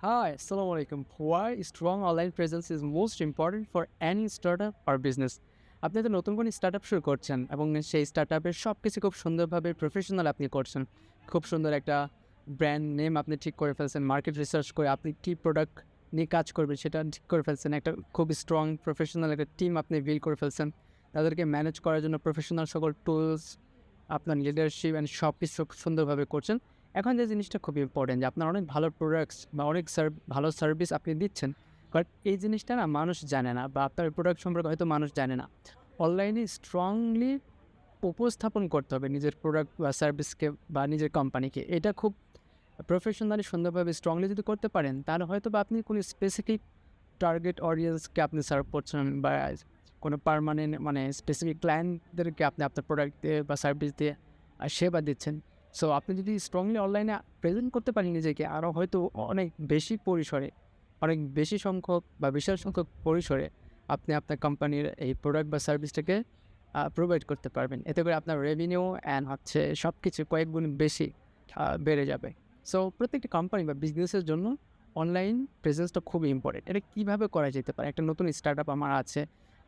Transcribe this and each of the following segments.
Hi, Assalamu alaikum. Why strong online presence is most important for any startup or business? আপনি তো নতুন কোনো startup শুরু করছেন এবং সেই স্টার্টআপের সবকিছু খুব সুন্দরভাবে প্রফেশনাল আপনি করছেন। খুব সুন্দর একটা ব্র্যান্ড নেম আপনি ঠিক করে ফেলছেন। মার্কেট রিসার্চ করে আপনি কি প্রোডাক্ট নিয়ে কাজ করবেন সেটা ঠিক করে ফেলছেন। একটা খুব স্ট্রং প্রফেশনাল একটা টিম আপনি বিল্ড করে ফেলছেন। তাদেরকে ম্যানেজ করার জন্য প্রফেশনাল সকল টুলস, আপনার লিডারশিপ অ্যান্ড সবকিছু সুন্দরভাবে করছেন। এখন যে জিনিসটা খুব ইম্পর্টেন্ট যে আপনার অনেক ভালো প্রোডাক্টস বা অনেক ভালো সার্ভিস আপনি দিচ্ছেন। বাট এই জিনিসটা না মানুষ জানে না বা আপনার প্রোডাক্ট সম্পর্কে হয়তো মানুষ জানে না। অনলাইনে স্ট্রংলি উপস্থাপন করতে হবে নিজের প্রোডাক্ট বা সার্ভিসকে বা নিজের কোম্পানিকে। এটা খুব প্রফেশনালি সুন্দরভাবে স্ট্রংলি যদি করতে পারেন, তাহলে হয়তো বা আপনি কোনো স্পেসিফিক টার্গেট অডিয়েন্সকে আপনি সার্ভ করছেন বা কোনো পার্মানেন্ট মানে স্পেসিফিক ক্লায়েন্টদেরকে আপনি আপনার প্রোডাক্ট দিয়ে বা সার্ভিস দিয়ে সেবা দিচ্ছেন। সো আপনি যদি স্ট্রংলি অনলাইনে প্রেজেন্ট করতে পারেন নিজেকে আরও হয়তো অনেক বেশি পরিসরে, অনেক বেশি সংখ্যক বা বিশাল সংখ্যক পরিসরে আপনি আপনার কোম্পানির এই প্রোডাক্ট বা সার্ভিসটাকে প্রোভাইড করতে পারবেন। এতে করে আপনার রেভিনিউ অ্যান্ড হচ্ছে সব কিছু কয়েক গুণ বেশি বেড়ে যাবে। সো প্রত্যেকটা কোম্পানি বা বিজনেসের জন্য অনলাইন প্রেজেন্সটা খুবই ইম্পর্টেন্ট। এটা কীভাবে করা যেতে পারে? একটা নতুন স্টার্টআপ আমার আছে।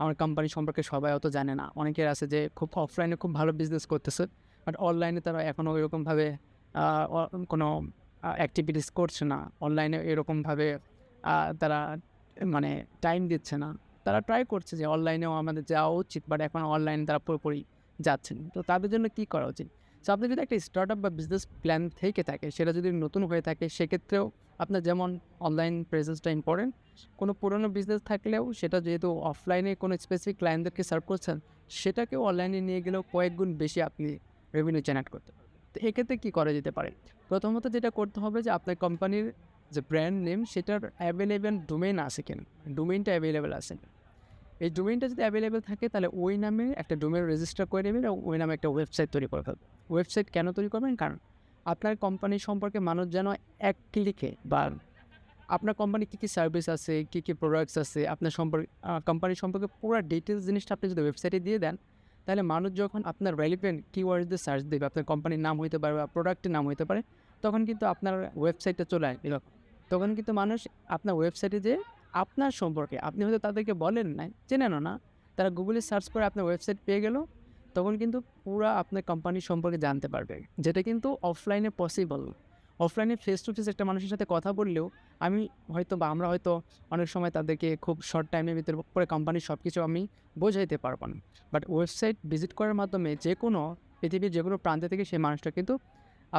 আমার কোম্পানি সম্পর্কে সবাই অত জানে না। অনেকের আছে যে খুব অফলাইনে খুব ভালো বিজনেস করতেছে। বাট অনলাইনে তারা এখনও ওইরকমভাবে আ অ কোনো অ্যাক্টিভিটিস করছে না। অনলাইনে এরকমভাবে তারা মানে টাইম দিচ্ছে না। তারা ট্রাই করছে যে অনলাইনেও আমাদের যাওয়া উচিত, বাট এখন অনলাইনে তারা পুরোপুরি যাচ্ছে না। তো তাদের জন্য কী করা উচিত? সো আপনার যদি একটা স্টার্টআপ বা বিজনেস প্ল্যান থেকে থাকে, সেটা যদি নতুন হয়ে থাকে, সেক্ষেত্রেও আপনার যেমন অনলাইন প্রেজেন্সটা ইম্পর্টেন্ট। কোনো পুরনো বিজনেস থাকলেও সেটা যেহেতু অফলাইনে কোনো স্পেসিফিক ক্লায়েন্টদেরকে সার্ভ করছেন, সেটাকেও অনলাইনে নিয়ে গেলেও কয়েক গুণ বেশি আপনি রেভিনিউ জেনারেট করতে পারবেন। তো এক্ষেত্রে কী করা যেতে পারে? প্রথমত যেটা করতে হবে যে আপনার কোম্পানির যে ব্র্যান্ড নেম সেটার অ্যাভেলেবেল ডোমেইন আছে কিনা? ডোমেইনটা অ্যাভেলেবেল আছে কিনা? এই ডোমেইনটা যদি অ্যাভেলেবেল থাকে তাহলে ওই নামে একটা ডোমেইন রেজিস্টার করে নেবেন এবং ওই নামে একটা ওয়েবসাইট তৈরি করে ফেলবেন। ওয়েবসাইট কেন তৈরি করবেন? কারণ আপনার কোম্পানি সম্পর্কে মানুষ যেন এক ক্লিকে বা আপনার কোম্পানি কী সার্ভিস আছে, কী প্রোডাক্টস আছে, আপনার কোম্পানি সম্পর্কে পুরা ডিটেইলস জিনিসটা আপনি যদি ওয়েবসাইটে দিয়ে দেন, তাহলে মানুষ যখন আপনার রেলেভেন্ট কিওয়ার্ড দিয়ে সার্চ দিবে, আপনার কোম্পানির নাম হইতে পারে বা প্রোডাক্টের নাম হইতে পারে, তখন কিন্তু আপনার ওয়েবসাইটটা চলে আসবে এরকম। তখন কিন্তু মানুষ আপনার ওয়েবসাইটে যেয়ে আপনার সম্পর্কে আপনি হয়তো তাদেরকে বলেন নাই, চেনেনও না, তারা গুগলে সার্চ করে আপনার ওয়েবসাইট পেয়ে গেল, তখন কিন্তু পুরা আপনার কোম্পানি সম্পর্কে জানতে পারবে। যেটা কিন্তু অফলাইনে পসিবল। অফলাইনে ফেস টু ফেস একটা মানুষের সাথে কথা বললেও আমি হয়তো বা আমরা হয়তো অনেক সময় তাদেরকে খুব শর্ট টাইমের ভিতরে পুরো কোম্পানির সব কিছু আমি বোঝাইতে পারব না। বাট ওয়েবসাইট ভিজিট করার মাধ্যমে যেকোনো পৃথিবীর যেকোনো প্রান্ত থেকে সেই মানুষটা কিন্তু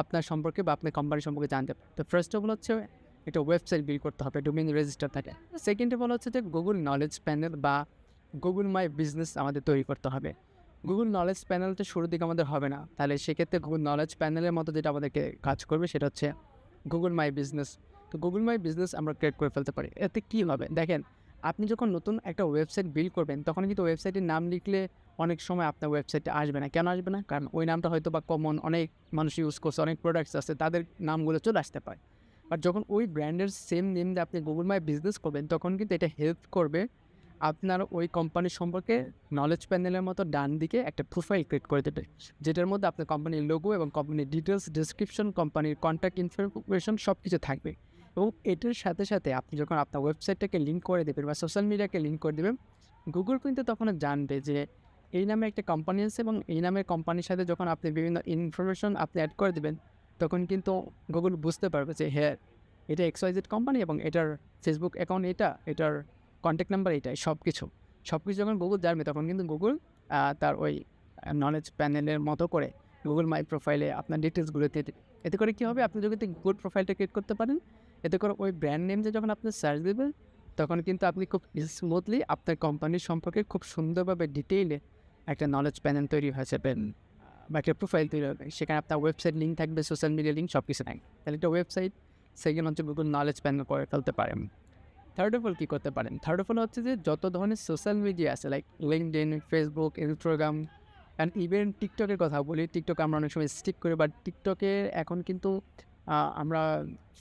আপনার সম্পর্কে বা আপনার কোম্পানি সম্পর্কে জানতে পারে। তো ফার্স্ট অফ অল হচ্ছে একটা ওয়েবসাইট বিল্ড করতে হবে, ডোমেইন রেজিস্টার থাকে। সেকেন্ড অফ অল হচ্ছে যে গুগল নলেজ প্যানেল বা গুগল মাই বিজনেস আমাদের তৈরি করতে হবে। গুগল নলেজ প্যানেলটা শুরুর দিকে আমাদের হবে না। তাহলে সেক্ষেত্রে গুগল নলেজ প্যানেলের মতো যেটা আমাদেরকে কাজ করবে সেটা হচ্ছে গুগল মাই বিজনেস। তো গুগল মাই বিজনেস আমরা ক্রিয়েট করে ফেলতে পারি। এতে কী হবে? দেখেন, আপনি যখন নতুন একটা ওয়েবসাইট বিল্ড করবেন, তখন কিন্তু ওয়েবসাইটের নাম লিখলে অনেক সময় আপনার ওয়েবসাইটে আসবে না। কেন আসবে না? কারণ ওই নামটা হয়তো বা কমন অনেক মানুষ ইউজ করছে, অনেক প্রোডাক্টস আছে, তাদের নামগুলো চলে আসতে পারে। বাট যখন ওই ব্র্যান্ডের সেম নেম দিয়ে আপনি গুগল মাই বিজনেস করবেন, তখন কিন্তু এটা হেল্প করবে আপনার ওই কোম্পানির সম্পর্কে নলেজ প্যানেলের মতো ডান দিকে একটা প্রোফাইল ক্রিয়েট করে দেবে। যেটার মধ্যে আপনার কোম্পানির লোগো এবং কোম্পানির ডিটেলস, ডেসক্রিপশন, কোম্পানির কন্ট্যাক্ট ইনফরমেশন সব কিছু থাকবে। এবং এটার সাথে, সাথে আপনি যখন আপনার ওয়েবসাইটটাকে লিঙ্ক করে দেবেন বা সোশ্যাল মিডিয়াকে লিঙ্ক করে দেবেন, গুগল কিন্তু তখন জানবে যে এই নামে একটা কোম্পানি আছে এবং এই নামের কোম্পানির সাথে যখন আপনি বিভিন্ন ইনফরমেশন আপনি অ্যাড করে দেবেন, তখন কিন্তু গুগল বুঝতে পারবে যে হ্যাঁ, এটা XYZ কোম্পানি এবং এটার ফেসবুক অ্যাকাউন্ট এটা, এটার কন্ট্যাক্ট নাম্বার এটাই সবকিছু। সবকিছু যখন গুগল জানবে তখন কিন্তু গুগল তার ওই নলেজ প্যানেলের মতো করে গুগল মাই প্রোফাইলে আপনার ডিটেইলসগুলো দিয়ে দেবে। এতে করে কী হবে? আপনি যদি গুড প্রোফাইলটা ক্রিয়েট করতে পারেন, এতে করে ওই ব্র্যান্ড নেম দিয়ে যখন আপনি সার্চ দিবেন, তখন কিন্তু আপনি খুব স্মুথলি আপনার কোম্পানির সম্পর্কে খুব সুন্দরভাবে ডিটেইলে একটা নলেজ প্যানেল তৈরি হয়ে যাবেন বা একটা প্রোফাইল তৈরি হবে। সেখানে আপনার ওয়েবসাইট লিঙ্ক থাকবে, সোশ্যাল মিডিয়া লিঙ্ক সব কিছু থাকবে। তাহলে একটা ওয়েবসাইট সেকেন্ড হচ্ছে গুগল নলেজ প্যানেল করে ফেলতে পারেন। থার্ড অফ অল কী করতে পারেন? থার্ড অফ অল হচ্ছে যে যত ধরনের সোশ্যাল মিডিয়া আছে like LinkedIn, Facebook, Instagram and even TikTok-এর কথা বলি। TikTok আমরা অনেক সময় স্কিপ করি, বাট TikTok-এ এখন কিন্তু আমরা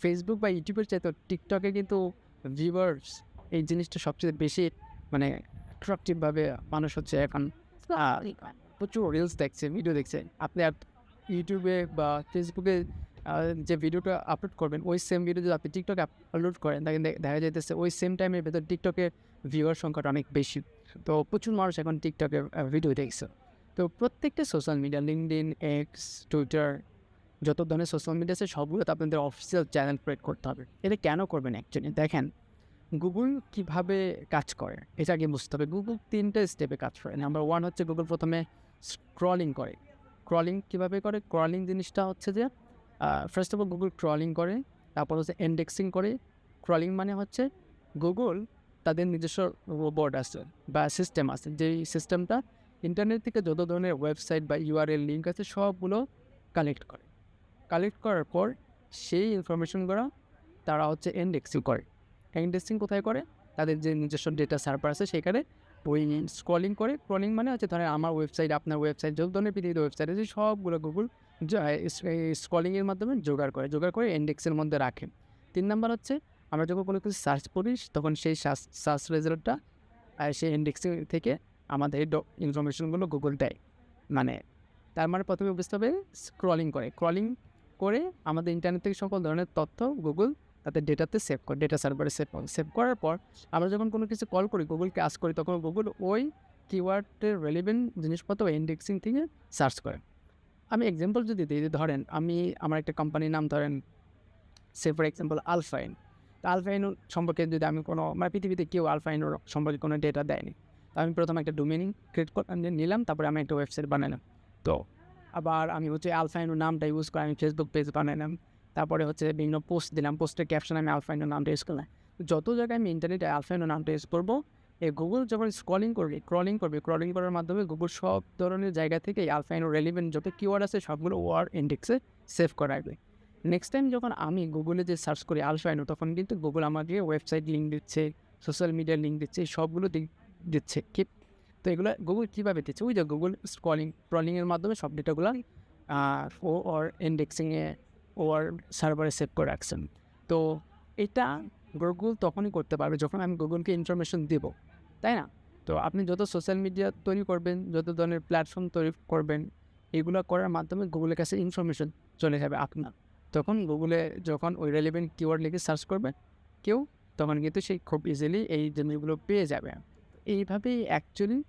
Facebook বা YouTube-এর চাইতেও TikTok-এ কিন্তু ভিউয়ার্স এই জিনিসটা সবচেয়ে বেশি মানে অ্যাট্রাকটিভভাবে মানুষ হচ্ছে এখন আ প্রচুর রিলস দেখছে, ভিডিও দেখছে। আপনি আর YouTube-এ বা Facebook-এ যে ভিডিওটা আপলোড করবেন ওই সেম ভিডিও যদি আপনি টিকটকে আপলোড করেন তাহলে দেখা যাইতেছে ওই সেম টাইমের ভেতর টিকটকের ভিউয়ার সংখ্যাটা অনেক বেশি। তো প্রচুর মানুষ এখন টিকটকে ভিডিও দেখছে। তো প্রত্যেকটা social media LinkedIn, x, Twitter যত ধরনের সোশ্যাল মিডিয়া আছে সবগুলোতে আপনাদের অফিসিয়াল চ্যানেল ক্রিয়েট করতে হবে। এটা কেন করবেন অ্যাকচুয়ালি দেখেন, গুগল কীভাবে কাজ করে এটা আগে বুঝতে হবে। গুগল 3টা স্টেপে কাজ করে। নাম্বার 1 হচ্ছে গুগল প্রথমে স্ক্রলিং করে। ক্রলিং কীভাবে করে? ক্রলিং জিনিসটা হচ্ছে যে first of all Google crawling করে, তারপর হচ্ছে ইন্ডেক্সিং করে। ক্রলিং মানে হচ্ছে গুগল তাদের নিজস্ব রোবট আছে বা সিস্টেম আছে, যেই সিস্টেমটা ইন্টারনেট থেকে যত ধরনের ওয়েবসাইট বা ইউআরএল লিঙ্ক আছে সবগুলো কালেক্ট করে। কালেক্ট করার পর সেই ইনফরমেশনগুলো তারা হচ্ছে ইন্ডেক্সিং করে। ইন্ডেক্সিং কোথায় করে? তাদের যে নিজস্ব ডেটা সার্ভার আছে সেখানে ওই স্ক্রলিং করে। ক্রলিং মানে হচ্ছে ধরেন আমার ওয়েবসাইট, আপনার ওয়েবসাইট, যত ধরনের পৃথিবীতে ওয়েবসাইট আছে সবগুলো গুগল স্ক্রলিংয়ের মাধ্যমে জোগাড় করে ইন্ডেক্সের মধ্যে রাখে। 3 নাম্বার হচ্ছে আমরা যখন কোনো কিছু সার্চ করি তখন সেই সার্চ রেজাল্টটা সেই ইন্ডেক্সিং থেকে আমাদের ইনফরমেশনগুলো গুগল দেয়। মানে তার মানে প্রথমে বুঝতে হবে স্ক্রলিং করে আমাদের ইন্টারনেট থেকে সকল ধরনের তথ্য গুগল তাদের ডেটাতে সেভ করে, ডেটা সার্ভারে সেভ করার পর আমরা যখন কোনো কিছু কল করি, গুগলকে আস্ক করি, তখন গুগল ওই কিওয়ার্ডের রেলেভেন্ট জিনিসপত্র ইন্ডেক্সিং থেকে সার্চ করে। আমি এক্সাম্পল যদি দিই, ধরেন আমার একটা কোম্পানির নাম ধরেন সে ফর এক্সাম্পল আলফাইন। তো আলফাইন সম্পর্কে যদি আমি কোনো পৃথিবীতে কেউ আলফাইন সম্পর্কে কোনো ডেটা দেয়নি, তো আমি প্রথমে একটা ডোমেইন ক্রিয়েট নিলাম, তারপরে আমি একটা ওয়েবসাইট বানালাম। তো আবার আমি হচ্ছে আলফাইনো নামটা ইউজ করে আমি ফেসবুক পেজ বানালাম, তারপরে হচ্ছে বিভিন্ন পোস্ট দিলাম, পোস্টের ক্যাপশন আমি আলফাইনো নামটা ইউজ করলাম। যত জায়গায় আমি ইন্টারনেটে আলফাইনো নামটা ইউজ করবো, এই গুগল যখন ক্রলিং করার মাধ্যমে গুগল সব ধরনের জায়গা থেকে এই আলফাইনো রেলিভেন্ট যত কিওয়ার্ড আছে সবগুলো ওয়ার্ড ইন্ডেক্সে সেভ করা রাখবে। নেক্সট টাইম যখন আমি গুগলে যে সার্চ করি আলফাইনো, তখন কিন্তু গুগল আমাকে ওয়েবসাইট লিঙ্ক দিচ্ছে, সোশ্যাল মিডিয়ার লিঙ্ক দিচ্ছে, সবগুলো দিচ্ছে কি। তো এগুলো গুগল কীভাবে দিচ্ছে? ওই যে গুগল ক্রলিংয়ের মাধ্যমে সব ডেটাগুলো ওর ইন্ডেক্সিংয়ে ওর সার্ভারে সেভ করে রাখছেন। তো এটা গুগল তখনই করতে পারবে যখন আমি গুগলকে ইনফরমেশন দেবো, তাই না? তো আপনি যত সোশ্যাল মিডিয়া তৈরি করবেন, যত ধরনের প্ল্যাটফর্ম তৈরি করবেন, এগুলো করার মাধ্যমে গুগলের কাছে ইনফরমেশন চলে যাবে আপনার। তখন গুগলে যখন ওই রেলেভেন্ট কিওয়ার্ড লিখে সার্চ করবে কেউ, তখন কিন্তু সেই খুব ইজিলি এই জিনিসগুলো পেয়ে যাবে। এইভাবেই অ্যাকচুয়ালি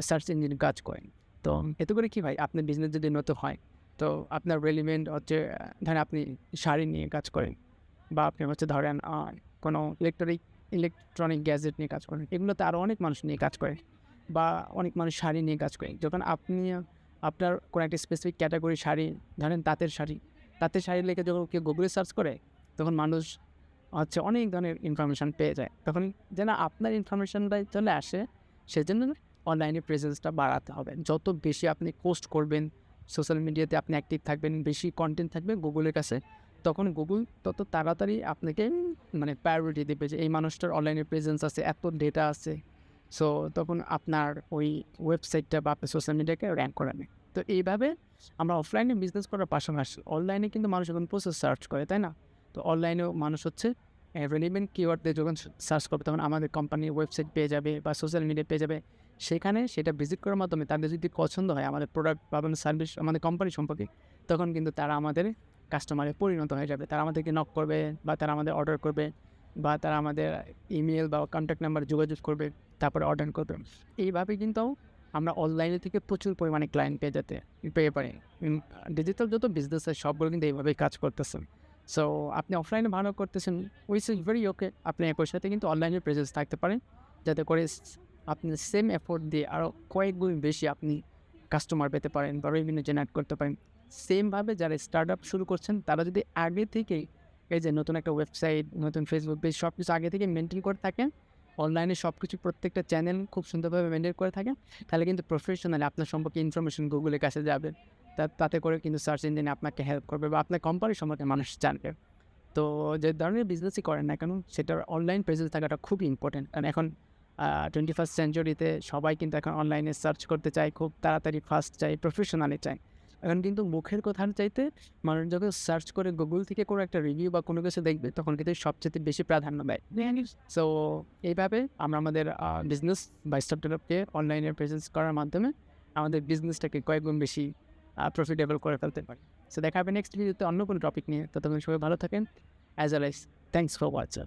সার্চ ইঞ্জিন কাজ করে। তো এতে করে কী হয়, আপনার বিজনেস যদি নতুন হয়, তো আপনার রেলিভেন্ট হচ্ছে ধরেন আপনি শাড়ি নিয়ে কাজ করেন, বা আপনি হচ্ছে ধরেন কোনো ইলেকট্রনিক গ্যাজেট নিয়ে কাজ করেন, এগুলোতে আরও অনেক মানুষ নিয়ে কাজ করে, বা অনেক মানুষ শাড়ি নিয়ে কাজ করে। যখন আপনি আপনার কোনো একটা স্পেসিফিক ক্যাটাগরি শাড়ি, ধরেন তাঁতের শাড়ি লিখে যখন কেউ গুগলে সার্চ করে, তখন মানুষ হচ্ছে অনেক ধরনের ইনফরমেশান পেয়ে যায়। তখন যেন আপনার ইনফরমেশানটাই চলে আসে, সেজন্য অনলাইনে প্রেজেন্সটা বাড়াতে হবে। যত বেশি আপনি পোস্ট করবেন, সোশ্যাল মিডিয়াতে আপনি অ্যাক্টিভ থাকবেন, বেশি কন্টেন্ট থাকবে গুগলের কাছে, তখন গুগল তত তাড়াতাড়ি আপনাকে প্রায়োরিটি দেবে যে এই মানুষটার অনলাইনে প্রেজেন্স আছে, এত ডেটা আছে। সো তখন আপনার ওই ওয়েবসাইটটা বা আপনার সোশ্যাল মিডিয়াকে র্যাঙ্ক করাবে। তো এইভাবে আমরা অফলাইনে বিজনেস করার পাশাপাশি অনলাইনে কিন্তু মানুষ এখন প্রচুর সার্চ করে, তাই না? তো অনলাইনেও মানুষ হচ্ছে রেলিভেন্ট কিওয়ার্ড দিয়ে যখন সার্চ করবে, তখন আমাদের কোম্পানির ওয়েবসাইট পেয়ে যাবে বা সোশ্যাল মিডিয়া পেয়ে যাবে। সেখানে সেটা ভিজিট করার মাধ্যমে তাদের যদি পছন্দ হয় আমাদের প্রোডাক্ট বা সার্ভিস, আমাদের কোম্পানি সম্পর্কে, তখন কিন্তু তারা আমাদের কাস্টমারে পরিণত হয়ে যাবে। তারা আমাদেরকে নক করবে, বা তারা আমাদের অর্ডার করবে, বা তারা আমাদের ইমেল বা কন্ট্যাক্ট নাম্বারে যোগাযোগ করবে, তারপরে অর্ডার করবে। এইভাবে কিন্তু আমরা অনলাইনে থেকে প্রচুর পরিমাণে ক্লায়েন্ট পেয়ে পারি। ডিজিটাল যত বিজনেস আছে সবগুলো কিন্তু এইভাবেই কাজ করতেছে। সো আপনি অফলাইনে ভালো করতেছেন, উইচ ইজ ভেরি ওকে। আপনি একই সাথে কিন্তু অনলাইনে প্রেজেন্স থাকতে পারেন, যাতে করে আপনি সেম এফোর্ট দিয়ে আরও কয়েক গুণ বেশি আপনি কাস্টমার পেতে পারেন বা রেভিনিউ জেনারেট করতে পারেন। সেমভাবে যারা স্টার্ট আপ শুরু করছেন, তারা যদি আগে থেকেই এই যে নতুন একটা ওয়েবসাইট, নতুন ফেসবুক পেজ সব কিছু আগে থেকে মেনটেন করে থাকেন, অনলাইনে সব কিছু প্রত্যেকটা চ্যানেল খুব সুন্দরভাবে মেনটেন করে থাকেন, তাহলে কিন্তু প্রফেশনালি আপনার সম্পর্কে ইনফরমেশন গুগলের কাছে যাবে। তাতে করে কিন্তু সার্চ ইঞ্জিনে আপনাকে হেল্প করবে, বা আপনার কোম্পানি সম্পর্কে মানুষ জানবে। তো যে ধরনের বিজনেসই করেন না কেন, সেটার অনলাইন প্রেজেন্স থাকাটা খুবই ইম্পর্টেন্ট। কারণ এখন 21st সেঞ্চুরিতে সবাই কিন্তু এখন অনলাইনে সার্চ করতে চায়, খুব তাড়াতাড়ি ফাস্ট চায়, প্রফেশনালি চায়। এখন কিন্তু মুখের কথার চাইতে মানুষ যখন সার্চ করে গুগল থেকে কোনো একটা রিভিউ বা কোনো কিছু দেখবে, তখন কিন্তু সবচেয়ে বেশি প্রাধান্য দেয়। সো এইভাবে আমরা আমাদের বিজনেস বা স্টার্টআপকে অনলাইনে প্রেজেন্স করার মাধ্যমে আমাদের বিজনেসটাকে কয়েক গুণ বেশি প্রফিটেবল করে ফেলতে পারি। সো দেখা হবে নেক্সট ভিডিওতে অন্য কোনো টপিক নিয়ে। ততক্ষণ সবাই ভালো থাকেন। As always thanks for watching.